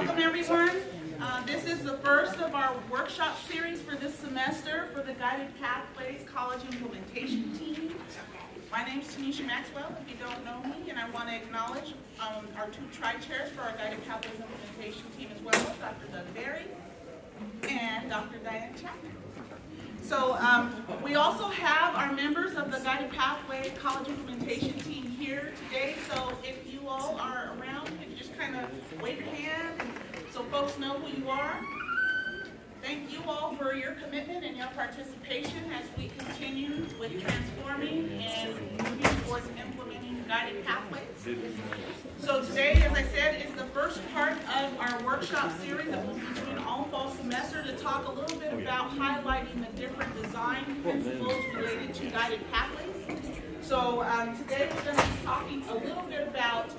Welcome everyone. This is the first of our workshop series for this semester for the Guided Pathways College Implementation Team. My name is Tanisha Maxwell, if you don't know me, and I want to acknowledge our two tri-chairs for our Guided Pathways Implementation Team as well, Dr. Doug Berry and Dr. Diane Chapman. So we also have our members of the Guided Pathway College Implementation Team here today. So if you all are around, you just kind of wave your hand so folks know who you are. Thank you all for your commitment and your participation as we continue with transforming and moving towards implementing guided pathways. So today, as I said, is the first part of our workshop series that we'll be doing all fall semester to talk a little bit about highlighting the different design principles related to guided pathways. So today we're going to be talking a little bit about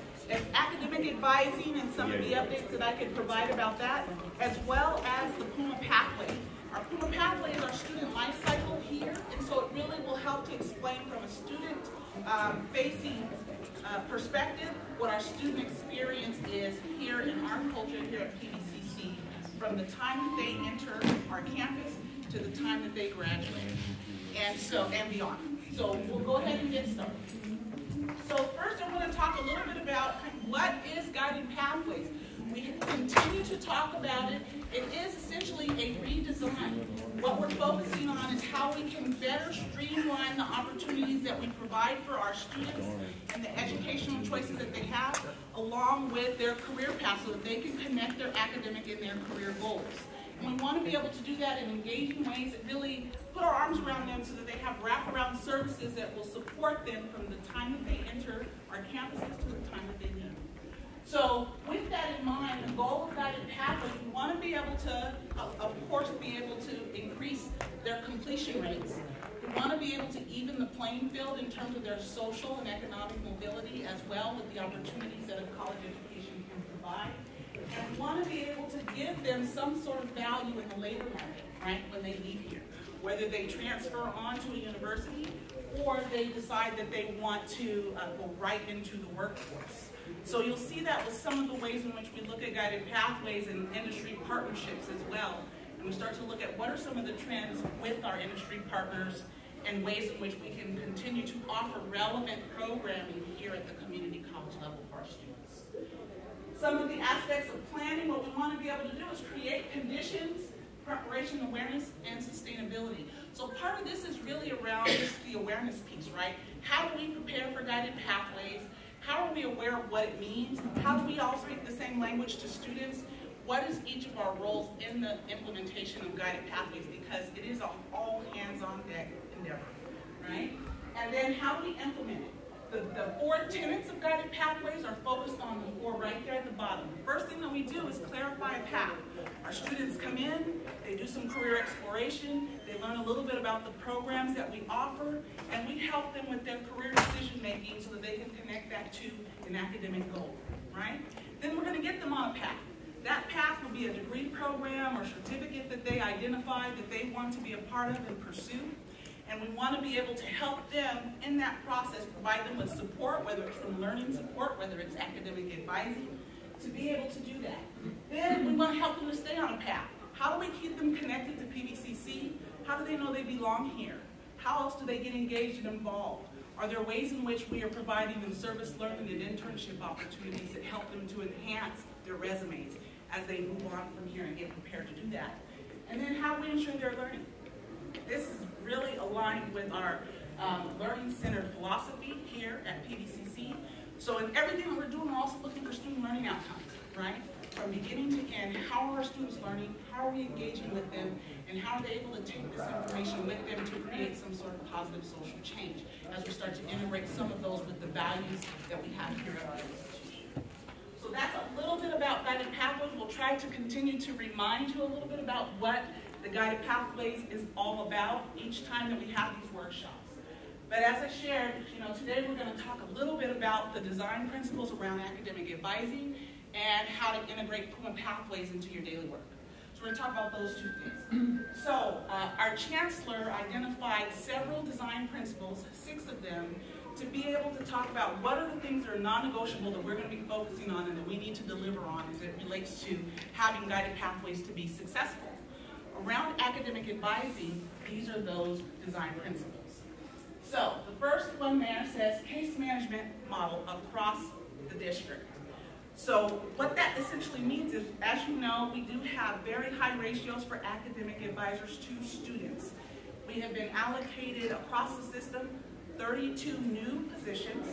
academic advising and some of the updates that I could provide about that, as well as the Puma pathway. Our Puma pathway is our student life cycle here, and so it really will help to explain from a student-facing perspective what our student experience is here in our culture here at PVCC from the time that they enter our campus to the time that they graduate, and beyond. So we'll go ahead and get started. So first I want to talk a little bit about what is guided pathways. We continue to talk about it. It is essentially a redesign. What we're focusing on is how we can better streamline the opportunities that we provide for our students and the educational choices that they have, along with their career path so that they can connect their academic and their career goals. And we want to be able to do that in engaging ways that really put our arms around them so that they have wraparound services that will support them from the time that they enter our campuses to the time that they leave. So with that in mind, the goal of guided pathways, we want to be able to, of course, be able to increase their completion rates. We want to be able to even the playing field in terms of their social and economic mobility as well with the opportunities that a college education can provide. And we want to be able to give them some sort of value in the labor market, right, when they leave here. Whether they transfer on to a university or they decide that they want to go right into the workforce. So you'll see that with some of the ways in which we look at guided pathways and industry partnerships as well. And we start to look at what are some of the trends with our industry partners and ways in which we can continue to offer relevant programming here at the community college level for our students. Some of the aspects of planning, what we want to be able to do is create conditions, preparation, awareness, and sustainability. So part of this is really around just the awareness piece, right? How do we prepare for guided pathways? How are we aware of what it means? How do we all speak the same language to students? What is each of our roles in the implementation of guided pathways? Because it is an all hands-on deck endeavor, right? And then how do we implement it? The four tenets of guided pathways are focused on the four right there at the bottom. The first thing that we do is clarify a path. Our students come in, they do some career exploration, they learn a little bit about the programs that we offer, and we help them with their career decision making so that they can connect that to an academic goal, right? Then we're going to get them on a path. That path will be a degree program or certificate that they identify that they want to be a part of and pursue. And we want to be able to help them in that process, provide them with support, whether it's from learning support, whether it's academic advising, to be able to do that. Then we want to help them to stay on a path. How do we keep them connected to PVCC? How do they know they belong here? How else do they get engaged and involved? Are there ways in which we are providing them service learning and internship opportunities that help them to enhance their resumes as they move on from here and get prepared to do that? And then how do we ensure they're learning? This is really aligned with our learning-centered philosophy here at PVCC. So in everything that we're doing, we're also looking for student learning outcomes, right? From beginning to end, how are our students learning? How are we engaging with them? And how are they able to take this information with them to create some sort of positive social change as we start to integrate some of those with the values that we have here at our institution? So that's a little bit about guided pathways. We'll try to continue to remind you a little bit about what the guided pathways is all about each time that we have these workshops. But as I shared, today we're going to talk a little bit about the design principles around academic advising and how to integrate Puma pathways into your daily work. So we're going to talk about those two things. So our chancellor identified several design principles, 6 of them, to be able to talk about what are the things that are non-negotiable that we're going to be focusing on and that we need to deliver on as it relates to having guided pathways to be successful. Around academic advising, these are those design principles. So the first one there says case management model across the district. So what that essentially means is, as you know, we do have very high ratios for academic advisors to students. We have been allocated across the system 32 new positions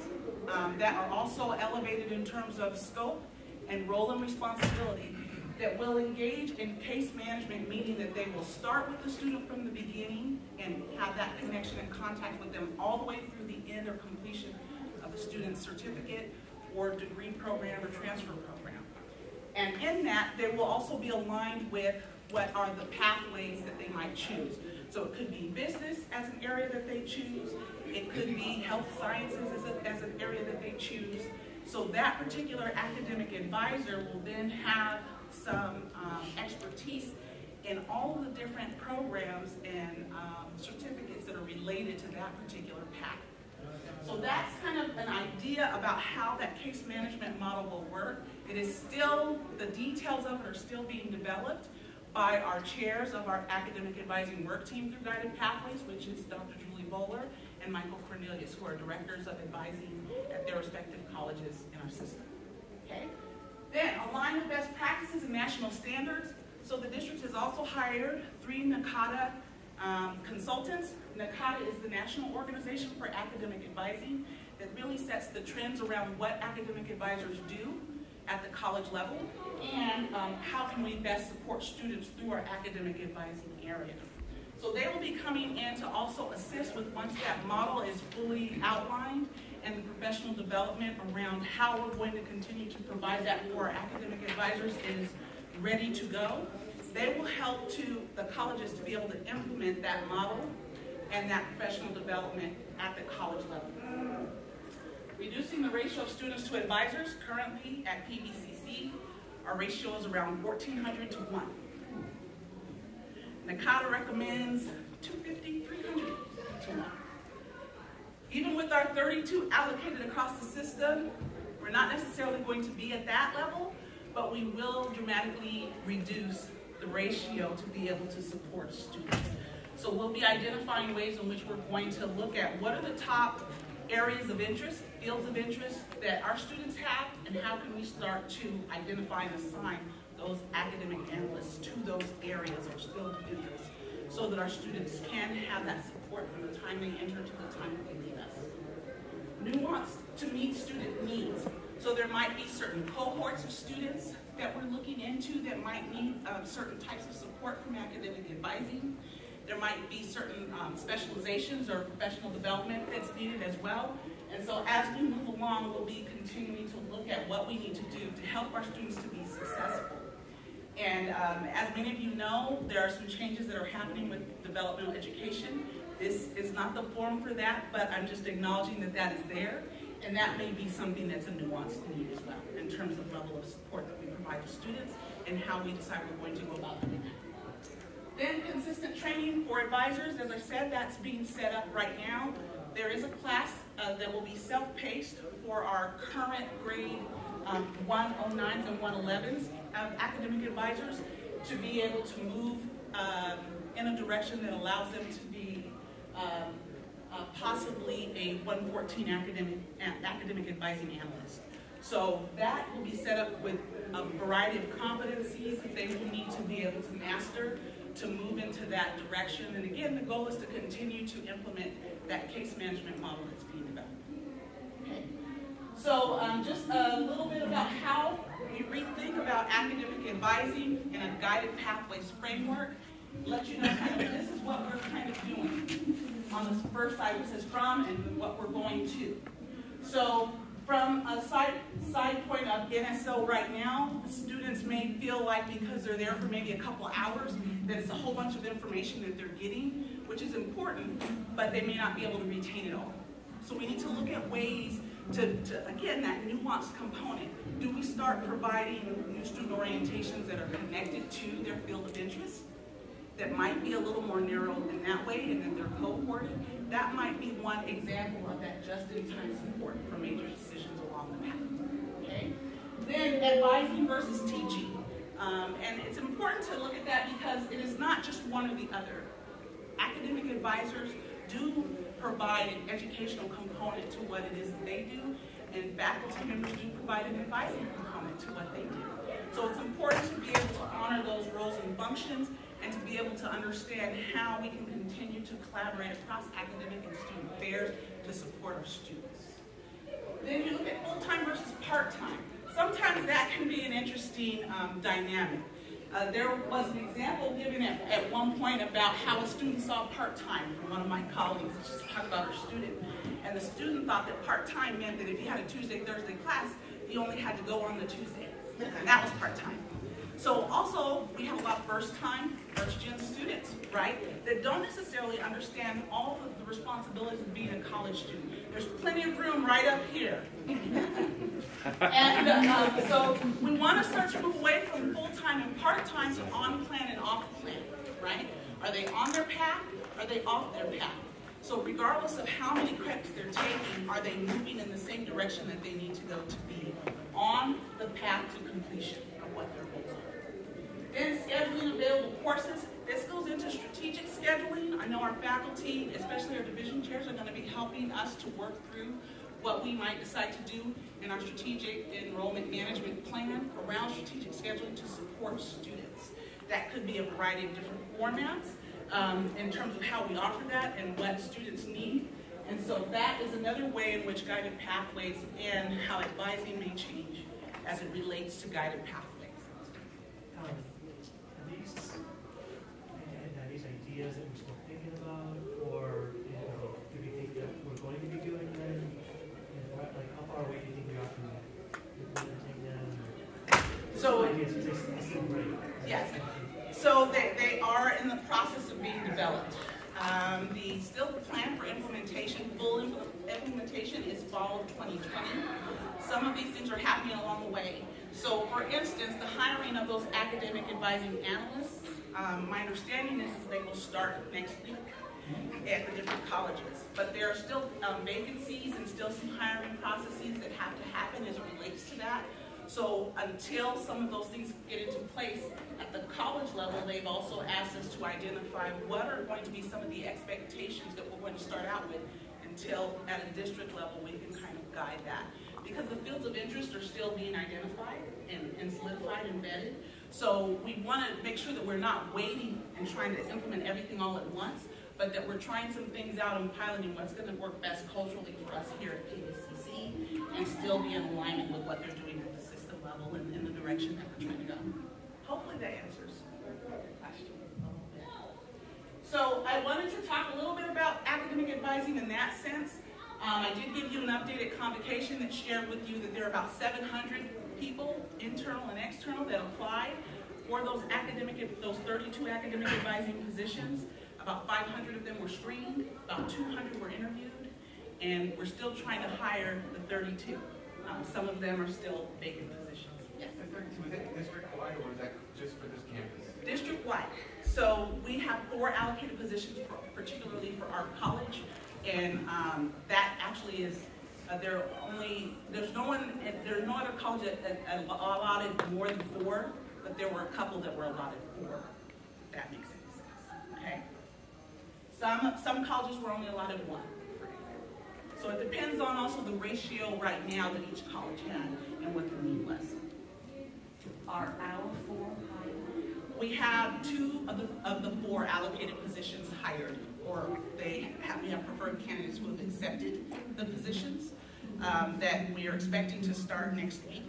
that are also elevated in terms of scope and role and responsibility that will engage in case management, meaning that they will start with the student from the beginning and have that connection and contact with them all the way through the end or completion of the student's certificate or degree program or transfer program. And in that, they will also be aligned with what are the pathways that they might choose. So it could be business as an area that they choose. It could be health sciences as an area that they choose. So that particular academic advisor will then have some expertise in all of the different programs and certificates that are related to that particular path. So that's kind of an idea about how that case management model will work. It is still, the details of it are still being developed by our chairs of our academic advising work team through Guided Pathways, which is Dr. Julie Bowler and Michael Cornelius, who are directors of advising at their respective colleges in our system. Okay? Then, align with best practices and national standards. So the district has also hired 3 NACADA consultants. NACADA is the National Organization for Academic Advising that really sets the trends around what academic advisors do at the college level and how can we best support students through our academic advising area. So they will be coming in to also assist with, once that model is fully outlined, and the professional development around how we're going to continue to provide that for our academic advisors is ready to go. They will help the colleges to be able to implement that model and that professional development at the college level. Reducing the ratio of students to advisors, currently at PVCC, our ratio is around 1,400 to 1. NACADA recommends 250, 300 to 1. Even with our 32 allocated across the system, we're not necessarily going to be at that level, but we will dramatically reduce the ratio to be able to support students. So we'll be identifying ways in which we're going to look at what are the top areas of interest, fields of interest that our students have, and how can we start to identify and assign those academic analysts to those areas or fields of interest so that our students can have that support from the time they enter to the time that they leave us. Nuance to meet student needs. So there might be certain cohorts of students that we're looking into that might need certain types of support from academic advising. There might be certain specializations or professional development that's needed as well. And so as we move along, we'll be continuing to look at what we need to do to help our students to be successful. And as many of you know, there are some changes that are happening with developmental education. This is not the forum for that, but I'm just acknowledging that that is there. And that may be something that's a nuanced need as well in terms of level of support that we provide to students and how we decide we're going to go about doing that. Then consistent training for advisors. As I said, that's being set up right now. There is a class that will be self-paced for our current grade 109s and 111s academic advisors to be able to move in a direction that allows them to be possibly a 114 academic advising analyst. So that will be set up with a variety of competencies that they will need to be able to master to move into that direction. And again, the goal is to continue to implement that case management model that's being developed. Okay. So just a little bit about how we rethink about academic advising in a guided pathways framework. Let you know kind of this is what we're kind of doing on this first side, which says from and what we're going to. So from a side point of NSO right now, students may feel like because they're there for maybe a couple of hours that it's a whole bunch of information that they're getting, which is important, but they may not be able to retain it all. So we need to look at ways to again, that nuanced component. Do we start providing new student orientations that are connected to their field of interest? that might be a little more narrow in that way, and then they're cohorted. That might be one example of that just-in-time support for major decisions along the path. Okay? Then advising versus teaching. And it's important to look at that because it is not just one or the other. Academic advisors do provide an educational component to what it is that they do, and faculty members do provide an advising component to what they do. So it's important to be able to honor those roles and functions and to be able to understand how we can continue to collaborate across academic and student affairs to support our students. Then you look at full-time versus part-time. Sometimes that can be an interesting dynamic. There was an example given at one point about how a student saw part-time from one of my colleagues. Just talked about her student. And the student thought that part-time meant that if he had a Tuesday, Thursday class, he only had to go on the Tuesday. And that was part-time. So also, we have a lot of first-time, first-gen students, right, that don't necessarily understand all of the responsibilities of being a college student. There's plenty of room right up here. And so we want to start to move away from full-time and part-time to on-plan and off-plan, right? Are they on their path? Are they off their path? So regardless of how many credits they're taking, are they moving in the same direction that they need to go to be on the path to completion of what their goals are? Then scheduling available courses. This goes into strategic scheduling. I know our faculty, especially our division chairs, are going to be helping us to work through what we might decide to do in our strategic enrollment management plan around strategic scheduling to support students. That could be a variety of different formats in terms of how we offer that and what students need. And so that is another way in which guided pathways and how advising may change as it relates to guided pathways. Are these ideas that we're still thinking about, or do we think that we're going to be doing them? Like, how far away do you think we are from implementing them? So, ideas, they seem great. Yes. So they are in the process of being developed. The plan for implementation, full implementation is fall of 2020. Some of these things are happening along the way. So for instance, the hiring of those academic advising analysts, my understanding is they will start next week at the different colleges. But there are still vacancies and still some hiring processes that have to happen as it relates to that. So until some of those things get into place at the college level, they've also asked us to identify what are going to be some of the expectations that we're going to start out with until at a district level we can kind of guide that. Because the fields of interest are still being identified and solidified and vetted. So we want to make sure that we're not waiting and trying to implement everything all at once, but that we're trying some things out and piloting what's going to work best culturally for us here at PACC and still be in alignment with what they're doing at the system level and in the direction that we're trying to go. Hopefully that answers the question a little bit. So I wanted to talk a little bit about academic advising in that sense. I did give you an updated convocation that shared with you that there are about 700 people, internal and external, that applied for those 32 academic advising positions. About 500 of them were screened, about 200 were interviewed, and we're still trying to hire the 32. Some of them are still vacant positions. Yes? The 32, is that district-wide or is that just for this campus? District-wide. So we have 4 allocated positions, particularly for our college. And that actually is, there's no other college that allotted more than 4, but there were a couple that were allotted 4. If that makes any sense. Okay. Some colleges were only allotted 1. So it depends on also the ratio right now that each college had and what the need was. Are our 4 hired? We have 2 of the 4 allocated positions hired, or we have preferred candidates who have accepted the positions that we are expecting to start next week.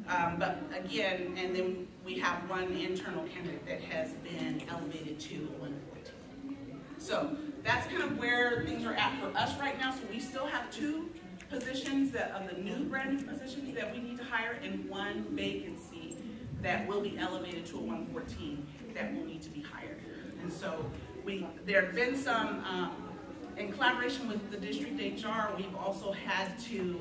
But again, and then we have 1 internal candidate that has been elevated to 114. So that's kind of where things are at for us right now. So we still have 2 positions of the new brand new positions that we need to hire, and 1 vacancy that will be elevated to a 114 that will need to be hired. And so there have been some, in collaboration with the district HR, we've also had to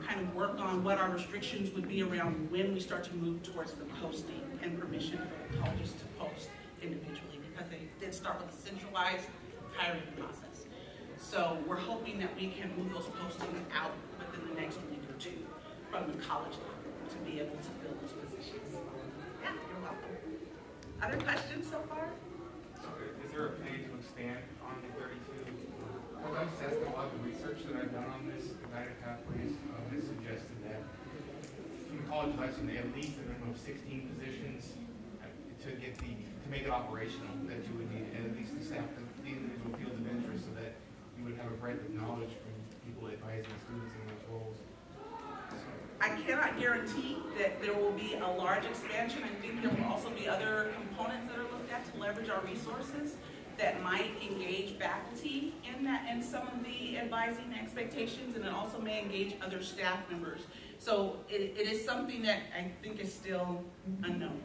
kind of work on what our restrictions would be around when we start to move towards the posting and permission for colleges to post individually because they did start with a centralized hiring process. So we're hoping that we can move those postings out within the next week or two from the college level to be able to fill those positions. Yeah, you're welcome. Other questions so far? So is there a plan to expand on the 32? Well, I just asked a lot of the research that I've done on this, the guided pathways, has suggested that from the college lesson, they at least a minimum of 16 positions to make it operational that you would need, and at least the staff, the individual fields of interest, so that you would have a breadth of knowledge from people advising students in those roles. I cannot guarantee that there will be a large expansion. I think there will also be other components that are looked at to leverage our resources that might engage faculty in some of the advising expectations, and it also may engage other staff members. So it is something that I think is still unknown.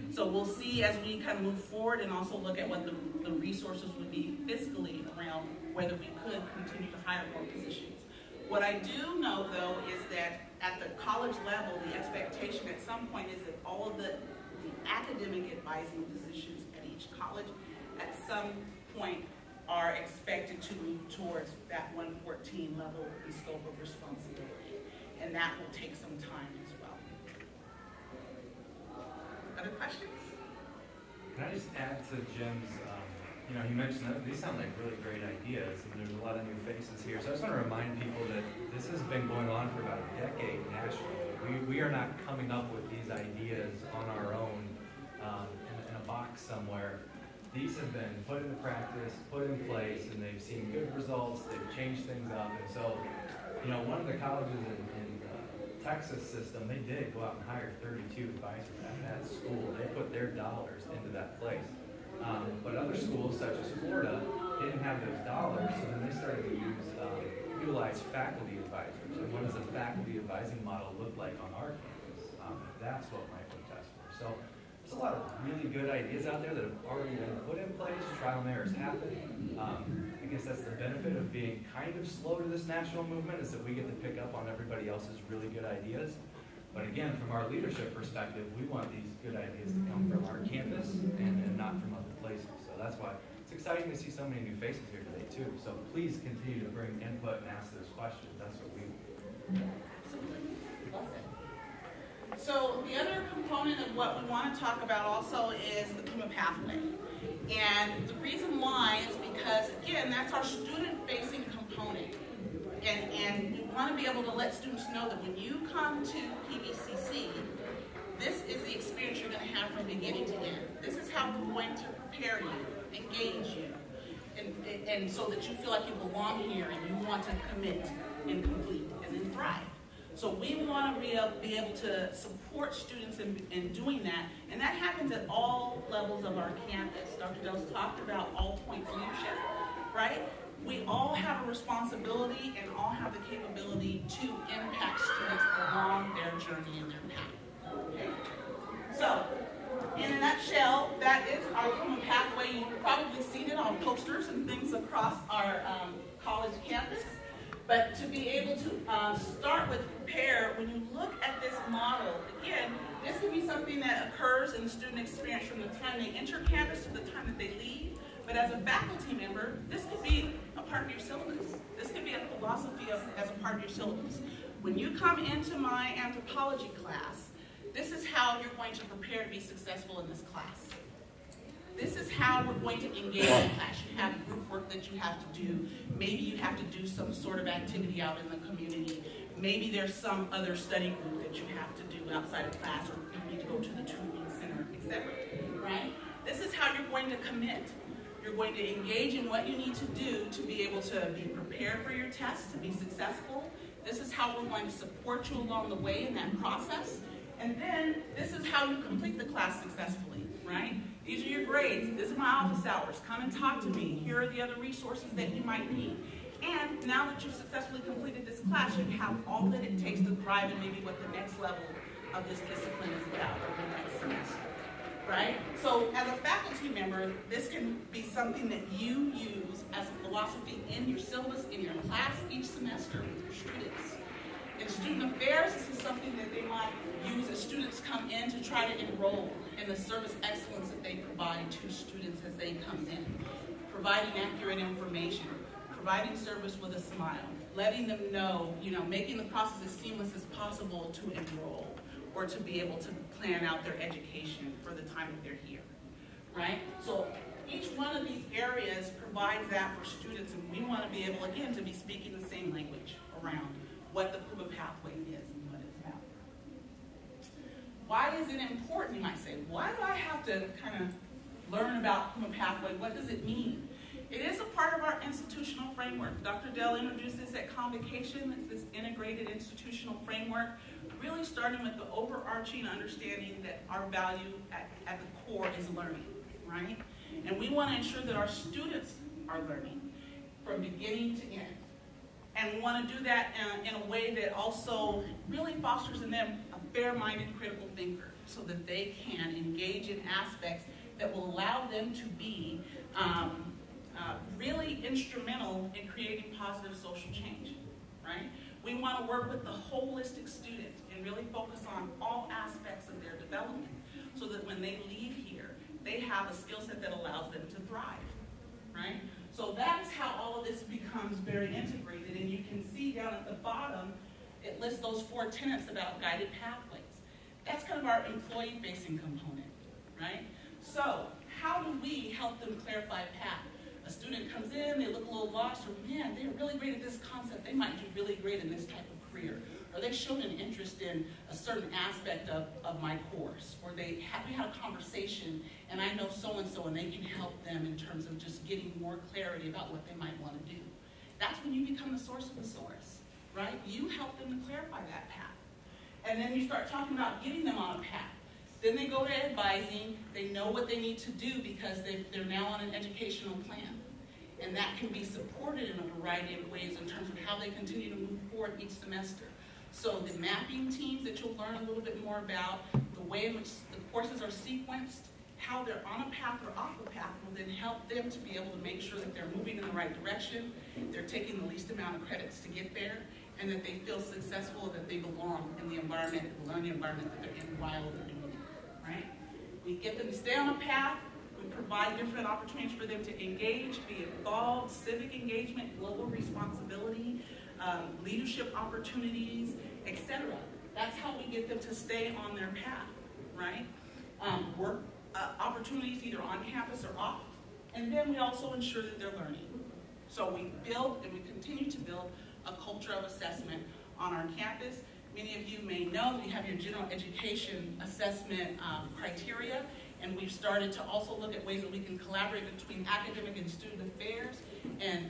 So we'll see as we kind of move forward and also look at what the resources would be fiscally around whether we could continue to hire more positions. What I do know, though, is that at the college level, the expectation at some point is that all of the academic advising positions at each college at some point are expected to move towards that 114 level and scope of responsibility. And that will take some time as well. Other questions? Can I just add to Jim's, you mentioned that these sound like really great ideas, and there's a lot of new faces here. So I just want to remind people that this has been going on for about a decade nationally. We are not coming up with these ideas on our own in a box somewhere. These have been put into practice, put in place, and they've seen good results. They've changed things up. And so, one of the colleges in Texas system, they did go out and hire 32 advisors at that school. They put their dollars into that place. But other schools, such as Florida, didn't have those dollars, so then they started to utilize faculty advisors. And what does a faculty advising model look like on our campus? That's what Michael tests for. So there's a lot of really good ideas out there that have already been put in place. Trial and error is happening. I guess that's the benefit of being kind of slow to this national movement, is that we get to pick up on everybody else's really good ideas. But again, from our leadership perspective, we want these good ideas to come from our campus and not from other places. So that's why it's exciting to see so many new faces here today too. So please continue to bring input and ask those questions. That's what we want. Absolutely. Love it. So the other component of what we want to talk about also is the Puma pathway. And the reason why is because, again, that's our student-facing component. And we want to be able to let students know that when you come to PVCC, this is the experience you're going to have from beginning to end. This is how we're going to prepare you, engage you, and so that you feel like you belong here and you want to commit and complete and then thrive. So we want to be able to support students in doing that, and that happens at all levels of our campus. Dr. Dell's talked about all points leadership, right? We all have a responsibility and all have the capability to impact students along their journey and their path. Okay? So, in a nutshell, that is our Puma pathway. You've probably seen it on posters and things across our college campus. But to be able to start with prepare, when you look at this model, again, this could be something that occurs in the student experience from the time they enter campus to the time that they leave. But as a faculty member, this could be a part of your syllabus. This could be a philosophy as a part of your syllabus. When you come into my anthropology class, this is how you're going to prepare to be successful in this class. This is how we're going to engage in class. You have group work that you have to do. Maybe you have to do some sort of activity out in the community. Maybe there's some other study group that you have to do outside of class, or you need to go to the tutoring center, etc. Right? This is how you're going to commit. You're going to engage in what you need to do to be able to be prepared for your tests, to be successful. This is how we're going to support you along the way in that process. And then this is how you complete the class successfully, right? These are your grades. This is my office hours. Come and talk to me. Here are the other resources that you might need. And now that you've successfully completed this class, you have all that it takes to thrive in maybe what the next level of this discipline is about over the next semester, right? So as a faculty member, this can be something that you use as a philosophy in your syllabus, in your class each semester with your students. In student affairs, this is something that they might use as students come in then to try to enroll in the service excellence that they provide to students as they come in, providing accurate information, providing service with a smile, letting them know, making the process as seamless as possible to enroll or to be able to plan out their education for the time that they're here, right? So each one of these areas provides that for students, and we want to be able, again, to be speaking the same language around what the Puma pathway is and what it's about. Why is it important, you might say? Why do I have to kind of learn about Puma pathway? What does it mean? It is a part of our institutional framework. Dr. Dell introduced this at Convocation. It's this integrated institutional framework, really starting with the overarching understanding that our value at the core is learning, right? And we want to ensure that our students are learning from beginning to end. And we want to do that in a way that also really fosters in them a fair-minded critical thinker so that they can engage in aspects that will allow them to be really instrumental in creating positive social change, right? We want to work with the holistic student and really focus on all aspects of their development so that when they leave here, they have a skill set that allows them to thrive, right? So that's how all of this becomes very integrated, and you can see down at the bottom, it lists those 4 tenets about guided pathways. That's kind of our employee-facing component, right? So how do we help them clarify a path? A student comes in, they look a little lost, or man, they're really great at this concept, they might do really great in this type of career. Or they showed an interest in a certain aspect of my course, or we had a conversation and I know so-and-so and they can help them in terms of just getting more clarity about what they might want to do. That's when you become the source of the source, right? You help them to clarify that path. And then you start talking about getting them on a path. Then they go to advising, they know what they need to do because they're now on an educational plan. And that can be supported in a variety of ways in terms of how they continue to move forward each semester. So the mapping teams that you'll learn a little bit more about, the way in which the courses are sequenced, how they're on a path or off the path will then help them to be able to make sure that they're moving in the right direction, they're taking the least amount of credits to get there, and that they feel successful, that they belong in the environment, the learning environment that they're in while they're doing it, right? We get them to stay on a path, we provide different opportunities for them to engage, be involved, civic engagement, global responsibility, leadership opportunities, etc. That's how we get them to stay on their path, right? Work opportunities either on campus or off, and then we also ensure that they're learning. So we build and we continue to build a culture of assessment on our campus. Many of you may know we have your general education assessment criteria, and we've started to also look at ways that we can collaborate between academic and student affairs and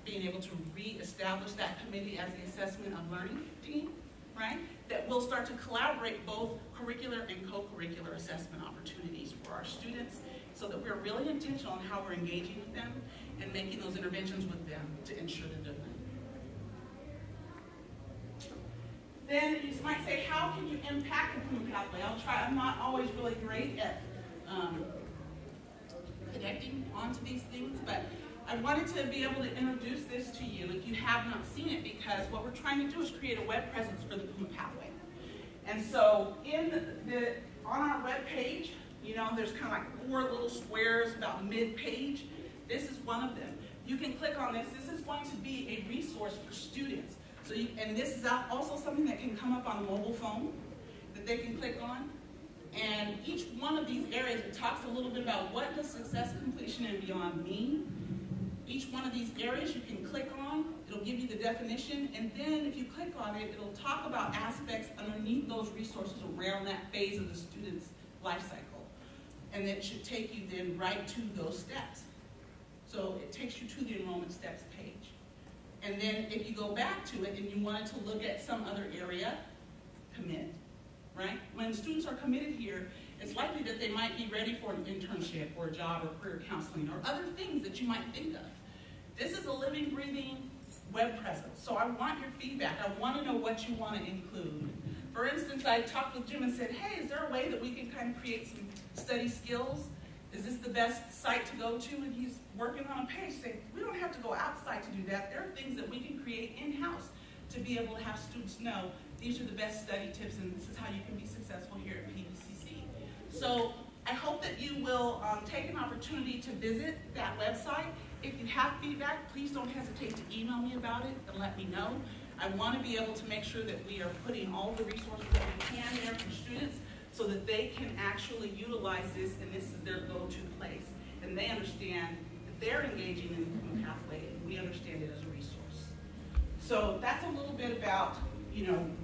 being able to re-establish that committee as the assessment of learning team, right? That we'll start to collaborate both curricular and co-curricular assessment opportunities for our students so that we're really intentional on how we're engaging with them and making those interventions with them to ensure that they're learning. Then you might say, how can you impact the Puma pathway? I'm not always really great at connecting onto these things, but I wanted to be able to introduce this to you if you have not seen it, because what we're trying to do is create a web presence for the Puma pathway. And so on our web page, there's kind of like 4 little squares about mid-page. This is one of them. You can click on this. This is going to be a resource for students. And this is also something that can come up on a mobile phone that they can click on. And each one of these areas, it talks a little bit about what does success, completion, and beyond mean. Each one of these areas you can click on. It'll give you the definition. And then if you click on it, it'll talk about aspects underneath those resources around that phase of the student's life cycle. And it should take you then right to those steps. So it takes you to the enrollment steps page. And then if you go back to it and you wanted to look at some other area, commit, right? When students are committed here, it's likely that they might be ready for an internship or a job or career counseling or other things that you might think of. This is a living, breathing web presence. So I want your feedback. I want to know what you want to include. For instance, I talked with Jim and said, hey, is there a way that we can kind of create some study skills? Is this the best site to go to? And he's working on a page saying, we don't have to go outside to do that. There are things that we can create in-house to be able to have students know these are the best study tips and this is how you can be successful here at PVCC. So I hope that you will take an opportunity to visit that website. If you have feedback, please don't hesitate to email me about it and let me know. I want to be able to make sure that we are putting all the resources that we can there for students so that they can actually utilize this and this is their go-to place. And they understand that they're engaging in the Puma pathway and we understand it as a resource. So that's a little bit about,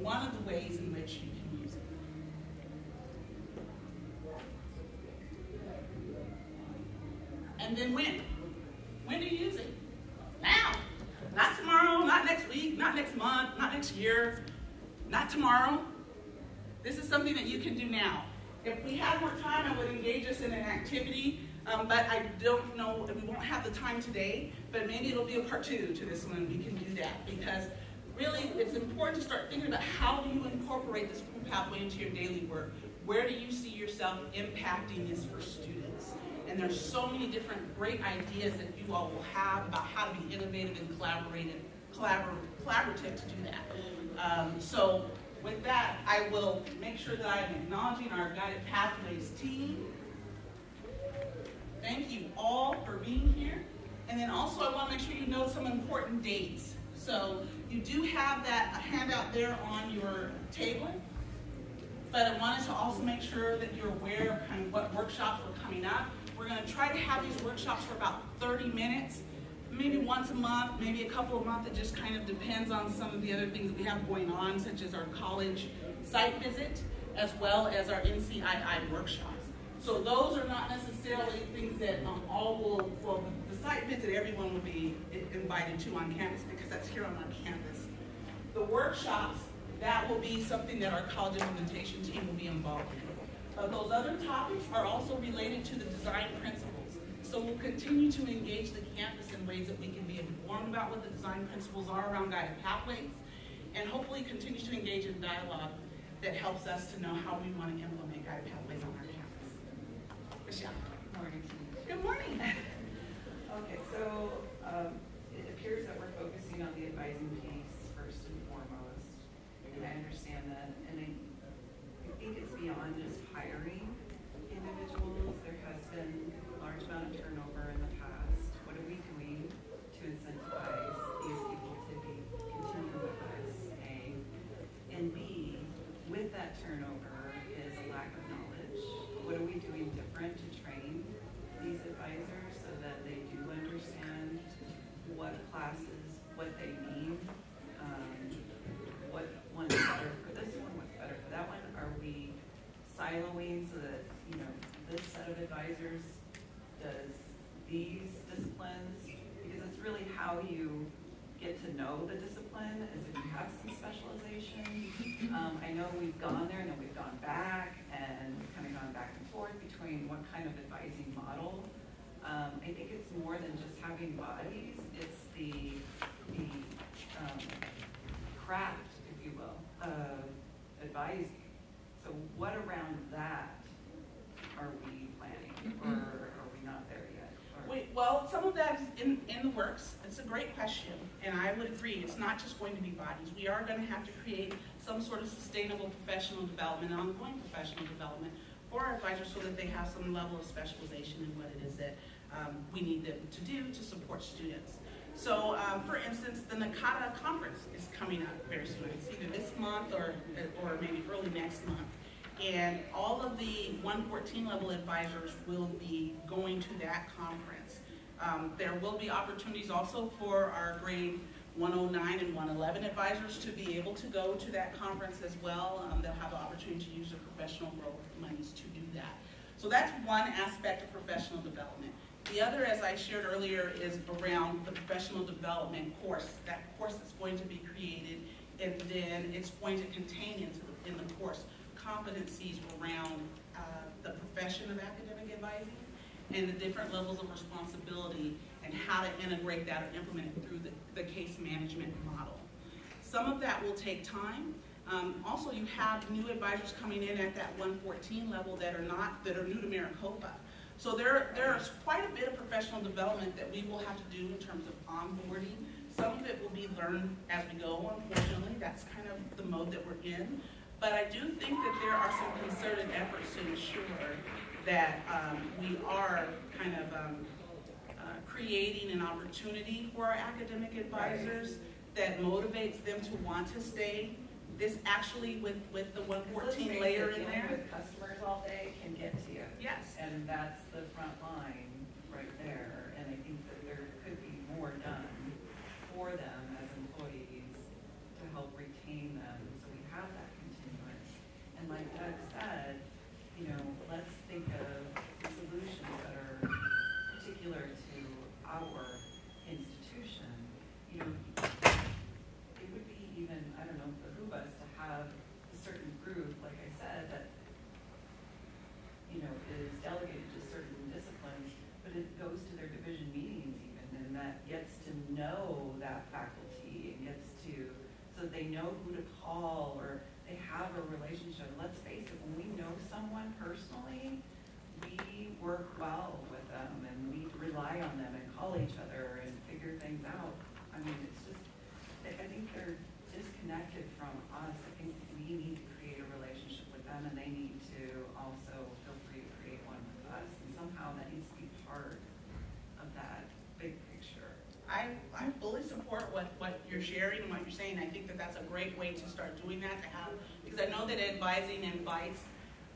one of the ways in which you can use it. And then when? When do you use it? Now. Not tomorrow, not next week, not next month, not next year, not tomorrow. This is something that you can do now. If we had more time, I would engage us in an activity, but I don't know, we won't have the time today, but maybe it'll be a part 2 to this one. We can do that because really it's important to start thinking about how do you incorporate this pathway into your daily work. Where do you see yourself impacting this for students? And there's so many different great ideas that you all will have about how to be innovative and collaborative to do that. So with that, I will make sure that I am acknowledging our Guided Pathways team. Thank you all for being here. And then also I want to make sure you know some important dates. So you do have that handout there on your table. But I wanted to also make sure that you're aware of kind of what workshops are coming up. We're going to try to have these workshops for about 30 minutes, maybe once a month, maybe a couple of months. It just kind of depends on some of the other things that we have going on, such as our college site visit, as well as our NCII workshops. So those are not necessarily things that the site visit everyone will be invited to on campus because that's here on our campus. The workshops, that will be something that our college implementation team will be involved in. Those other topics are also related to the design principles. So we'll continue to engage the campus in ways that we can be informed about what the design principles are around guided pathways, and hopefully continue to engage in dialogue that helps us to know how we want to implement guided pathways on our campus. Michelle. Good morning. Good morning. Okay, so it appears that we're focusing on the advising piece first and foremost, and I understand that, and I think it's beyond just hiring individuals. There has been a large amount of turnover in the past. What are we doing to incentivize these people to continue with us, A? And B, with that turnover is a lack of knowledge. What are we doing different to train these advisors so that they do understand what classes, what they need, what one's better for this one, what's better for that one? Are we siloing so that, this set of advisors does these disciplines? Because it's really how you get to know the discipline, is if you have some specialization. I know we've gone there and then we've gone back and kind of gone back and forth between what kind of advising model. I think it's more than just having bodies, it's the craft, if you will, of advising. So what around that are we planning, or are we not there yet? Well, some of that is in the works. It's a great question, and I would agree. It's not just going to be bodies. We are going to have to create some sort of sustainable professional development, ongoing professional development for our advisors so that they have some level of specialization in what it is that we need them to do to support students. So, for instance, the NACADA conference is coming up very soon. It's either this month or maybe early next month. And all of the 114 level advisors will be going to that conference. There will be opportunities also for our grade 109 and 111 advisors to be able to go to that conference as well. They'll have the opportunity to use their professional growth monies to do that. So that's one aspect of professional development. The other, as I shared earlier, is around the professional development course. That course is going to be created, and then it's going to contain in the course competencies around the profession of academic advising and the different levels of responsibility and how to integrate that or implement it through the case management model. Some of that will take time. Also, you have new advisors coming in at that 114 level that are new to Maricopa. So there's quite a bit of professional development that we will have to do in terms of onboarding. Some of it will be learned as we go, unfortunately. That's kind of the mode that we're in. But I do think that there are some concerted efforts to ensure that we are kind of creating an opportunity for our academic advisors that motivates them to want to stay. This actually, with the 114 layer in there. With customers all day can get to you. Yes. And that's the front line right there. And I think that there could be more done for them as employees to help retain them, so we have that continuance. And like Doug said, you know, let's think of solutions that are particular to our institution. You know, it would be even, I don't know, behoove us to have a certain group, like I said, that, you know, is delegated to certain disciplines, but it goes to their division meetings even, and that gets to know that faculty and gets to, so that they know who to call or they have a relationship. Let's face it, when we know someone personally, we work well with them and we rely on them and call each other and figure things out. I mean, it's just, I think they're disconnected from us. I think we need to create a relationship with them and they need to also feel free to create one with us. And somehow that needs to be part of that big picture. I fully support what you're sharing and what you're saying. I think that that's a great way to start doing that, to have, because I know that advising invites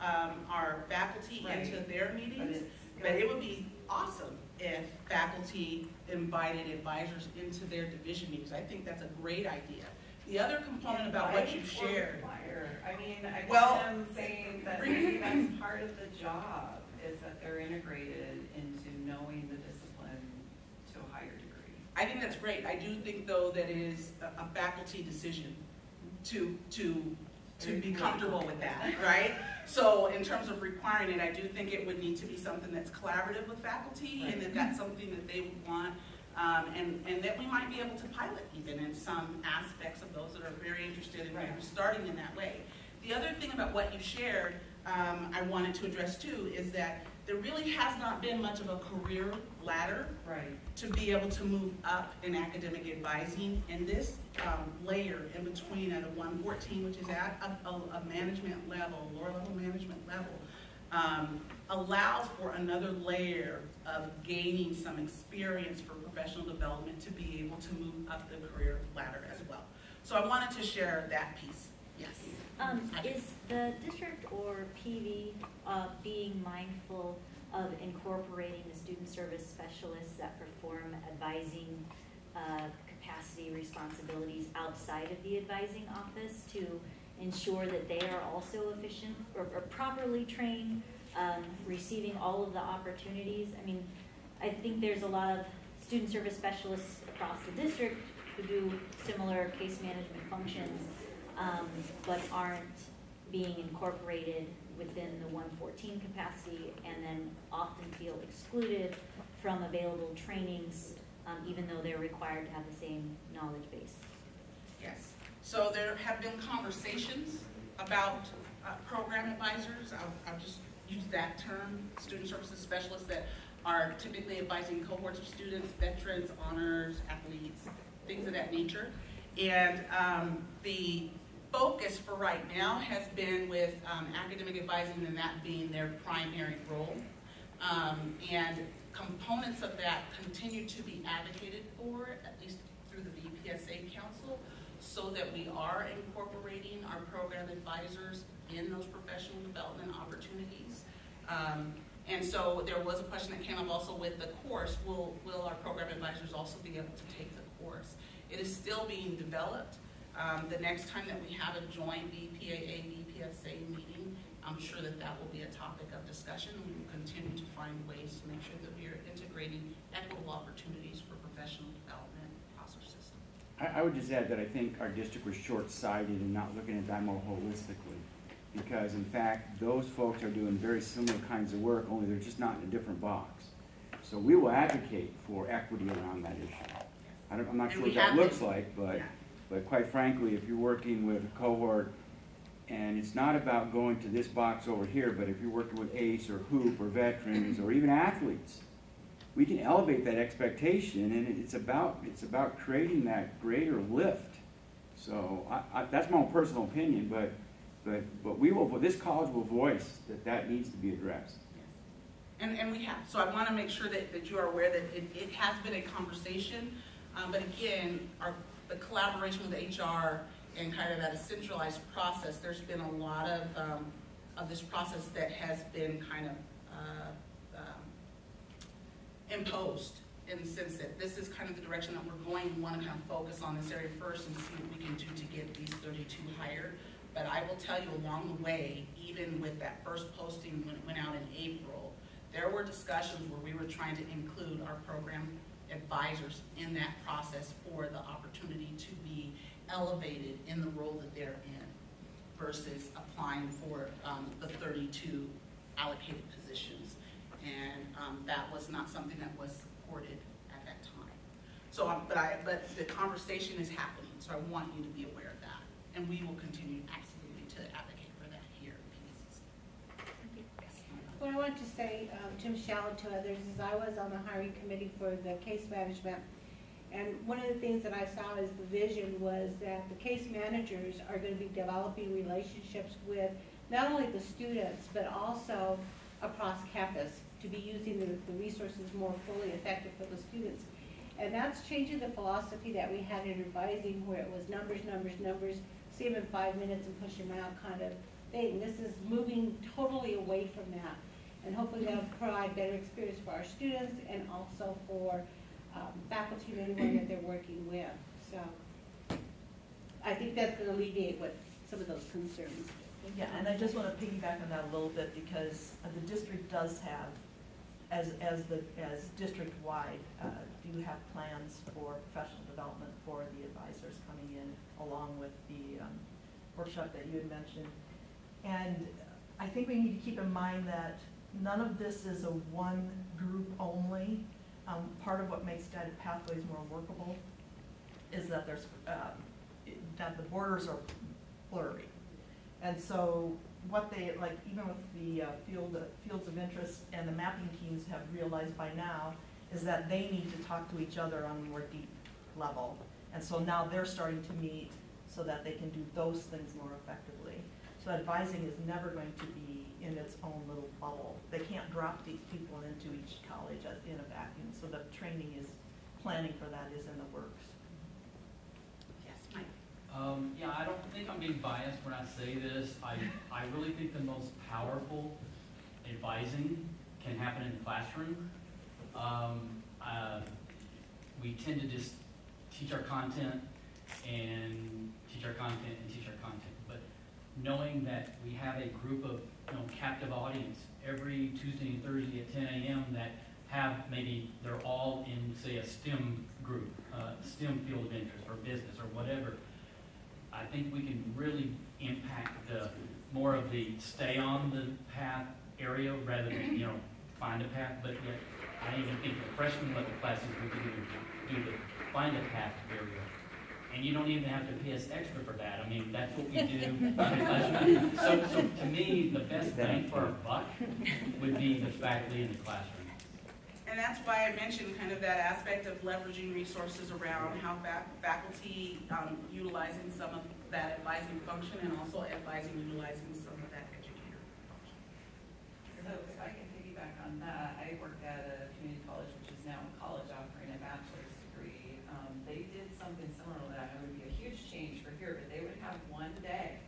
our faculty into their meetings, but it would be awesome if faculty invited advisors into their division meetings. I think that's a great idea. The other component about what you shared. I mean, I guess I'm saying that maybe that's part of the job, is that they're integrated into knowing the discipline to a higher degree. I think that's great. I do think, though, that it is a faculty decision to be comfortable with that, right? So in terms of requiring it, I do think it would need to be something that's collaborative with faculty, and that that's something that they would want, and that we might be able to pilot even in some aspects of those that are very interested in starting in that way. The other thing about what you shared, I wanted to address too, is that there really has not been much of a career ladder to be able to move up in academic advising, and this layer in between at a 114, which is at a management level, lower level management level, allows for another layer of gaining some experience for professional development to be able to move up the career ladder as well. So I wanted to share that piece. Yes. Is the district or PV being mindful of incorporating the student service specialists that perform advising capacity responsibilities outside of the advising office to ensure that they are also efficient or properly trained, receiving all of the opportunities? I mean, I think there's a lot of student service specialists across the district who do similar case management functions, but aren't being incorporated within the 114 capacity, and then often feel excluded from available trainings, even though they're required to have the same knowledge base. Yes. So there have been conversations about program advisors. I'll just use that term, student services specialists, that are typically advising cohorts of students, veterans, honors, athletes, things of that nature. And the focus for right now has been with academic advising, and that being their primary role. And components of that continue to be advocated for, at least through the VPSA Council, so that we are incorporating our program advisors in those professional development opportunities. And so there was a question that came up also with the course. Will our program advisors also be able to take the course? It is still being developed. The next time that we have a joint VPAA-VPSA meeting, I'm sure that that will be a topic of discussion. We will continue to find ways to make sure that we are integrating equitable opportunities for professional development across our system. I would just add that I think our district was short-sighted in not looking at that more holistically, because in fact those folks are doing very similar kinds of work, only they're just not in a different box. So we will advocate for equity around that issue. I'm not sure what that looks like, but quite frankly, if you're working with a cohort and it's not about going to this box over here, but if you're working with ACE or HOOP or veterans or even athletes, we can elevate that expectation, and it's about creating that greater lift. So that's my own personal opinion, but But we will, this college will voice that needs to be addressed. And we have. So I want to make sure that you are aware that it has been a conversation. But again, the collaboration with HR and kind of at a centralized process, there's been a lot of this process that has been kind of imposed in the sense that this is kind of the direction that we're going. We want to kind of focus on this area first and see what we can do to get these 32 hired. But I will tell you along the way, even with that first posting when it went out in April, there were discussions where we were trying to include our program advisors in that process for the opportunity to be elevated in the role that they're in versus applying for the 32 allocated positions. And that was not something that was supported at that time. So, but the conversation is happening, so I want you to be aware of that. And we will continue absolutely to advocate for that here at PCC. Yes. What I want to say to Michelle and to others is I was on the hiring committee for the case management, and one of the things that I saw as the vision was that the case managers are going to be developing relationships with not only the students but also across campus to be using the resources more fully effective for the students. And that's changing the philosophy that we had in advising where it was numbers, numbers, numbers, see them in 5 minutes and push them out kind of thing. This is moving totally away from that. And hopefully that'll provide better experience for our students and also for faculty and anyone that they're working with. So I think that's going to alleviate what some of those concerns. Yeah, and I just want to piggyback on that a little bit because the district does have, as district-wide, do have plans for professional development for the advisors coming in, along with the workshop that you had mentioned. And I think we need to keep in mind that none of this is a one group only. Part of what makes guided pathways more workable is that there's that the borders are blurry. And so what they, like even with the fields of interest and the mapping teams have realized by now is that they need to talk to each other on a more deep level. And so now they're starting to meet so that they can do those things more effectively. So advising is never going to be in its own little bubble. They can't drop these people into each college in a vacuum. So the training is, planning for that is in the works. Yes, Mike. Yeah, I don't think I'm being biased when I say this. I really think the most powerful advising can happen in the classroom. We tend to just teach our content and teach our content and teach our content. But knowing that we have a group of captive audience every Tuesday and Thursday at 10 a.m. that have maybe they're all in, say, a STEM group, STEM field of interest or business or whatever, I think we can really impact the more of the stay on the path area rather than find a path. But yet, I even think the freshman level classes we can even do the find a path area. And you don't even have to pay us extra for that. I mean, that's what we do in the classroom. So to me, the best bang for our buck would be the faculty in the classroom. And that's why I mentioned kind of that aspect of leveraging resources around how faculty utilizing some of that advising function and also advising utilizing some of that educator function. So if I can piggyback on that, I worked at a community college, which is now a college offering a bachelor's degree. They did something similar to that. It would be a huge change for here, but they would have one day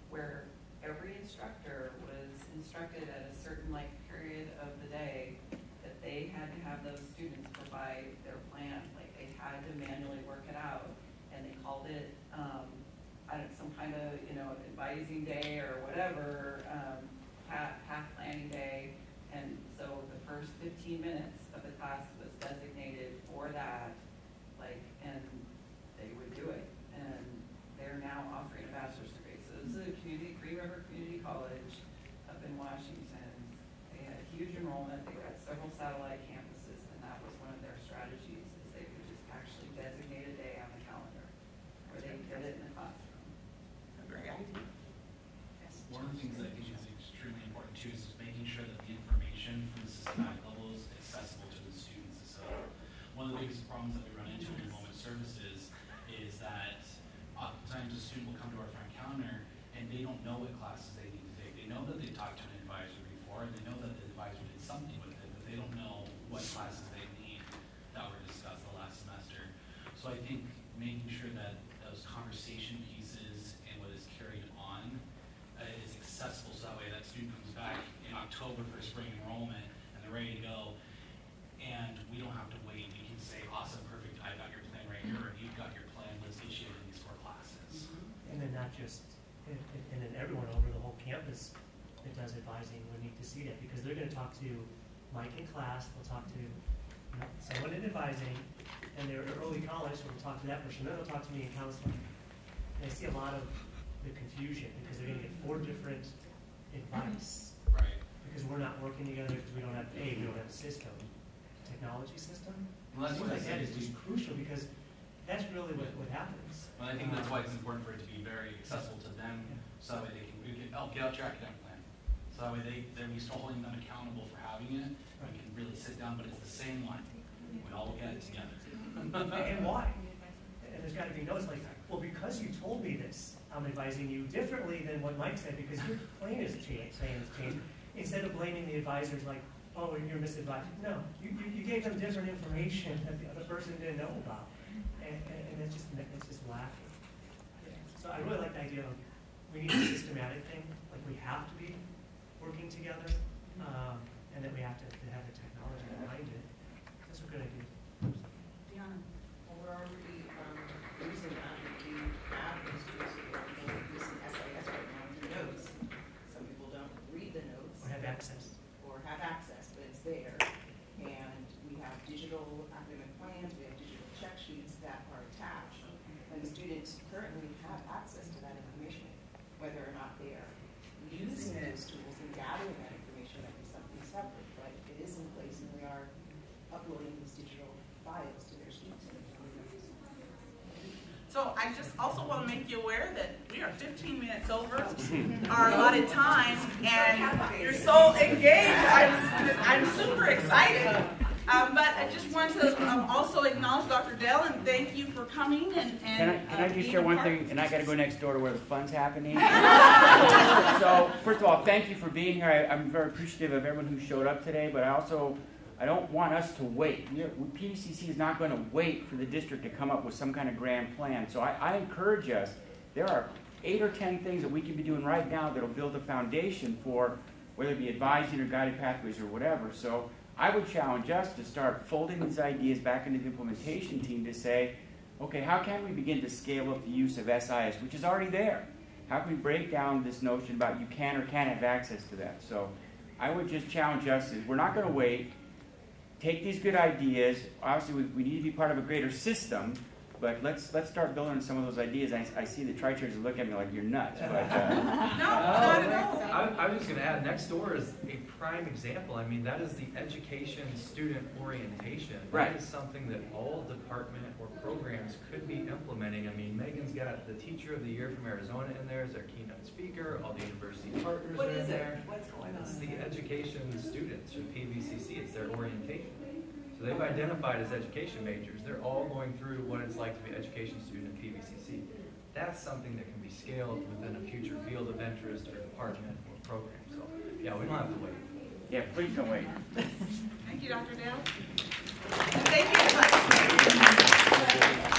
where every instructor was instructed at a certain period of the day that they had to have those students provide their plan. Like they had to manually work it out, and they called it some kind of advising day or whatever, path planning day. And so the first 15 minutes of the class was designated for that, and they would do it. And they're now offering a bachelor's degree. So this is a Green River Community College up in Washington. They had huge enrollment. They got several satellite campuses, and that was one of their strategies, is they would just actually designate a day on the calendar where they did it in the classroom. Great idea. Yes. One of the things that I think is extremely important too is just making sure that the information from the systematic level is accessible to the students. So one of the biggest problems that we run into in enrollment services is that oftentimes a student will come to our front counter and they don't know what classes they need to take. They know that they talked to an advisor before, and they know that the advisor did something with it, but they don't know what classes they need that were discussed the last semester. So I think making sure that those conversation pieces and what is carried on is accessible, so that way that student comes back in October for spring enrollment and they're ready to go, and we don't have to wait. We can say, awesome, perfect, I got your plan right here, or you've got your plan, let's get you in these 4 classes. And then not just, and then everyone over the whole campus that does advising would need to see that, because they're going to talk to Mike in class, they'll talk to someone in advising, and they're early college, so they'll talk to that person, then they'll talk to me in counseling. And I see a lot of the confusion, because they're going to get 4 different advice. Right. Because we're not working together, because we don't have a system, technology system. Well, that's Things what I like said that is is just crucial, because that's really what happens. Well, I think that's why it's important for it to be very accessible to them, so that way we can get out your academic plan. So that way we start holding them accountable for having it. We can really sit down, but it's the same one. We all look at it together. And why? And there's got to be notes like, well, because you told me this, I'm advising you differently than what Mike said, because your plan is changed. Instead of blaming the advisors like, oh, you're misadvised. No, you gave them different information that the other person didn't know about. And it's just lacking. So I really like the idea of we need a systematic thing, like we have to be working together, and that we have to have the technology behind it. That's a good idea. Deanna. Well, we're already using that. We have those tools available. We're using SIS right now with the notes. Some people don't read the notes. Or have access. Or have access, but it's there. And we have digital academic plans, we have digital check sheets that are attached. And the students currently have access to that information, whether or not they are using those tools and gathering that information. That be something separate, but it is in place, and we are uploading these digital files to their students. So I just also want to make you aware that we are 15 minutes over our allotted time, and you're so engaged. I'm super excited. But I just want to also acknowledge Dr. Dell and thank you for coming. Can I just share one thing? And I got to go next door to where the fun's happening. So first of all, thank you for being here. I'm very appreciative of everyone who showed up today. But I don't want us to wait. PVCC is not going to wait for the district to come up with some kind of grand plan. So I encourage us. There are 8 or 10 things that we can be doing right now that will build a foundation for whether it be advising or guided pathways or whatever. So I would challenge us to start folding these ideas back into the implementation team to say, okay, how can we begin to scale up the use of SIS, which is already there? How can we break down this notion about you can or can't have access to that? So I would just challenge us, is we're not going to wait. Take these good ideas. Obviously, we need to be part of a greater system, but let's start building some of those ideas. I see the tri-chairs look at me like you're nuts. But, No, not at all. I was just going to add, next door is a prime example. I mean, that is the education student orientation. Right. That is something that all department or programs could be implementing. I mean, Megan's got the Teacher of the Year from Arizona in there as their keynote speaker. All the university partners What are in is there. it? What's going on? It's the education students from PVCC. It's their orientation. So they've identified as education majors. They're all going through what it's like to be an education student at PVCC. That's something that can be scaled within a future field of interest or department or program. So, yeah, we don't have to wait. yeah, please don't wait. Thank you, Dr. Dale. And thank you, everybody.